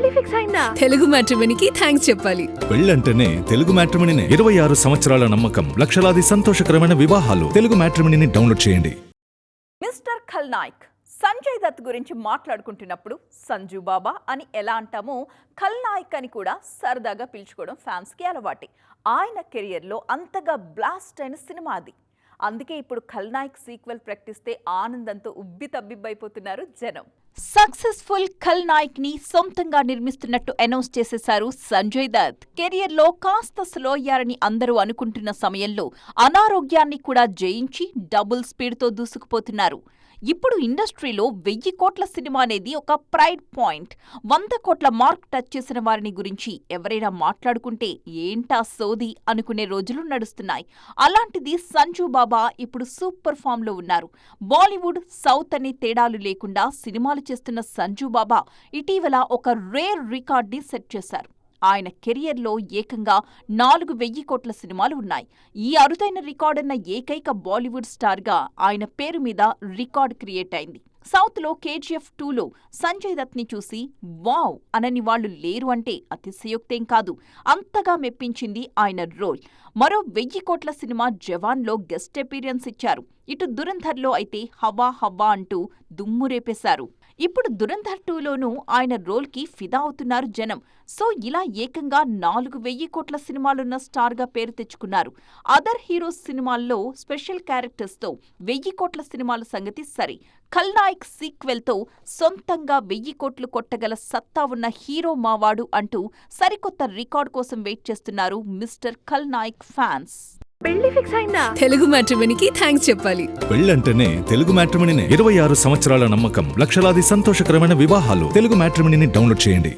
పెళ్లి ఫిక్స్ అయిందా? తెలుగు మ్యాట్రిమోనీకి థ్యాంక్స్ చెప్పాలి. పెళ్ళంటేనే తెలుగు మ్యాట్రిమోనీనే. 26 సంవత్సరాల నమ్మకం, లక్షలాది సంతోషకరమైన వివాహాలు. తెలుగు మ్యాట్రిమోనీని డౌన్లోడ్ చేయండి. మిస్టర్ ఖల్నాయక్ సంజయ్ దత్ గురించి మాట్లాడుకుంటున్నప్పుడు సంజు బాబా అని ఎలా అంటామో ఖల్నాయక్ అని కూడా సరదాగా పిలుచుకోవడం ఫ్యాన్స్కి అలవాటే. ఆయన కెరియర్లో అంతగా బ్లాస్ట్ అయిన సినిమా అది. అందుకే ఇప్పుడు ఖల్నాయక్ సీక్వెల్ ప్రకటిస్తే ఆనందంతో ఉబ్బితబ్బిబ్బైపోతున్నారు జనం. సక్సెస్ఫుల్ ఖల్నాయక్ ని సొంతంగా నిర్మిస్తున్నట్టు అనౌన్స్ చేసేశారు సంజయ్ దత్. కెరియర్లో కాస్త స్లో అయ్యారని అందరూ అనుకుంటున్న సమయంలో అనారోగ్యాన్ని కూడా జయించి డబుల్ స్పీడ్తో దూసుకుపోతున్నారు. ఇప్పుడు ఇండస్ట్రీలో 1000 కోట్ల సినిమా అనేది ఒక ప్రైడ్ పాయింట్. 100 కోట్ల మార్క్ టచ్ చేసిన వారిని గురించి ఎవరైనా మాట్లాడుకుంటే ఏంటా సోది అనుకునే రోజులు నడుస్తున్నాయి. అలాంటిది సంజు బాబా ఇప్పుడు సూపర్ ఫామ్ లో ఉన్నారు. బాలీవుడ్, సౌత్ అనే తేడాలు లేకుండా సినిమాలు చేస్తున్న సంజు బాబా ఇటీవల ఒక రేర్ రికార్డ్ని సెట్ చేశారు. ఆయన కెరియర్లో ఏకంగా 4000 కోట్ల సినిమాలు ఉన్నాయి. ఈ అరుదైన రికార్డన్న ఏకైక బాలీవుడ్ స్టార్గా ఆయన పేరు మీద రికార్డ్ క్రియేట్ అయింది. సౌత్లో KGF 2లో సంజయ్ దత్ని చూసి వావ్ అనని వాళ్లు లేరు అంటే అతిశయోక్తేం కాదు. అంతగా మెప్పించింది ఆయన రోల్. మరో 1000 కోట్ల సినిమా జవాన్లో గెస్ట్ అపీరియన్స్ ఇచ్చారు. ఇటు దురంధర్లో అయితే హవా హవా అంటూ దుమ్ము రేపేశారు. ఇప్పుడు దురంధర్ 2లోనూ ఆయన రోల్కి ఫిదా అవుతున్నారు జనం. సో ఇలా ఏకంగా 4000 కోట్ల సినిమాలున్న స్టార్గా పేరు తెచ్చుకున్నారు. అదర్ హీరోస్ సినిమాల్లో స్పెషల్ క్యారెక్టర్స్తో 1000 కోట్ల సినిమాల సంగతి సరే, ఖల్నాయక్ సీక్వెల్తో సొంతంగా 1000 కోట్లు కొట్టగల సత్తా ఉన్న హీరో మావాడు అంటూ సరికొత్త రికార్డ్ కోసం వెయిట్ చేస్తున్నారు మిస్టర్ ఖల్నాయక్ ఫ్యాన్స్. పెళ్లి ఫిక్స్ అయిందా? తెలుగు మ్యాట్రిమోనీకి థ్యాంక్స్ చెప్పాలి. పెళ్ళంటేనే తెలుగు మ్యాట్రిమోనీనే. 26 సంవత్సరాల నమ్మకం, లక్షలాది సంతోషకరమైన వివాహాలు. తెలుగు మ్యాట్రిమోనీని డౌన్లోడ్ చేయండి.